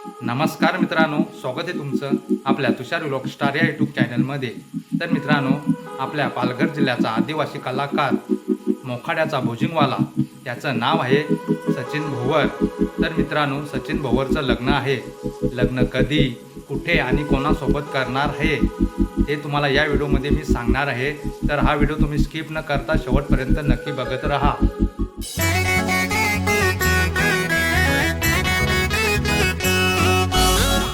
नमस्कार मित्रांनो, स्वागत आहे तुमचं आपल्या तुषार व्लॉग स्टार या यूट्यूब चॅनलमध्ये। तर मित्रांनो, आपल्या पालघर जिल्ह्याचा आदिवासी कलाकार मोखाड्याचा भुजिंगवाला, त्याचं नाव आहे सचिन भोवर। तर मित्रांनो, सचिन भोवरचं लग्न आहे। लग्न कधी, कुठे आणि कोणासोबत करणार आहे ते तुम्हाला या व्हिडिओमध्ये मी सांगणार आहे। तर हा व्हिडिओ तुम्ही स्किप न करता शेवटपर्यंत नक्की बघत राहा।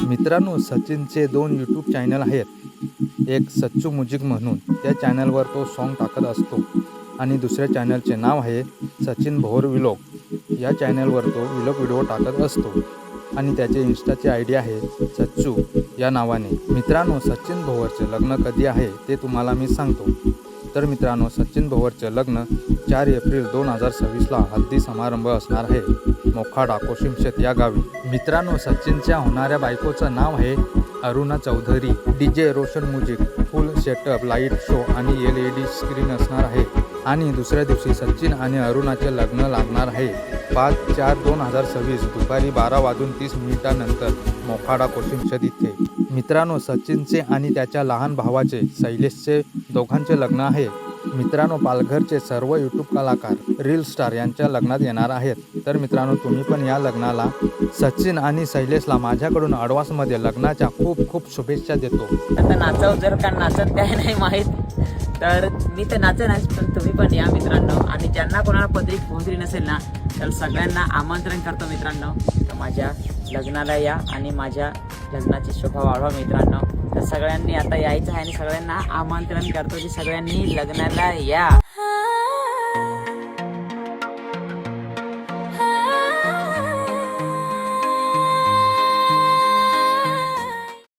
मित्रांनो, सचिनचे 2 यूट्यूब चॅनल आहेत। एक सच्चू म्युझिक म्हणून, त्या चॅनलवर तो सॉन्ग टाकत असतो आणि दुसऱ्या चॅनलचे नाव आहे सचिन भोवर व्लॉग। या चॅनलवर तो व्लॉग व्हिडिओ टाकत असतो आणि त्याचे इन्स्टाचे आयडी आहे सच्चू या नावाने। मित्रांनो, सचिन भोवरचे लग्न कधी आहे ते तुम्हाला मी सांगतो। तर मित्रांनो, सचिन भोवरचे लग्न 4 एप्रिल 2026ला हल्दी समारंभ असणार आहे, मोखाडा कोशिमशेत या गावी। मित्रांनो, सचिनच्या होणाऱ्या बायकोचं नाव आहे Aruna Chaudhary. DJ Roshan music, full setup, light show आणि LED स्क्रीन असणार आहे। आणि दुसऱ्या दिवशी सचिन आणि अरुणाचे लग्न लागणार आहे 5/4/2026 दुपारी 12:30 मोखाडा कोशिमशेत इथे। मित्रांनो, सचिनचे आणि त्याच्या लहान भावाचे शैलेशचे दोघांचे लग्न आहे। मित्रांनो, पालघरचे सर्व यूट्यूब कलाकार रील स्टार यांच्या लग्नात येणार आहेत। तर मित्रांनो, तुम्ही पण या लग्नाला सचिन आणि शैलेशला माझ्याकडून ॲडव्हान्समध्ये लग्नाच्या खूप खूप शुभेच्छा देतो। आता नाचव, जर का नाचत काय नाही माहीत तर मी तर नाचेनच, पण तुम्ही पण या मित्रांनो। आणि ज्यांना कोणाला पत्रिक पोहोचली नसेल ना, तर सगळ्यांना आमंत्रण करतो मित्रांनो, तर माझ्या लग्नाला या आणि माझ्या लग्नाची शोभा वाढवा मित्रांनो। तर सगळ्यांनी आता यायचं आहे आणि सगळ्यांना आमंत्रण करतो की सगळ्यांनी लग्नाला या।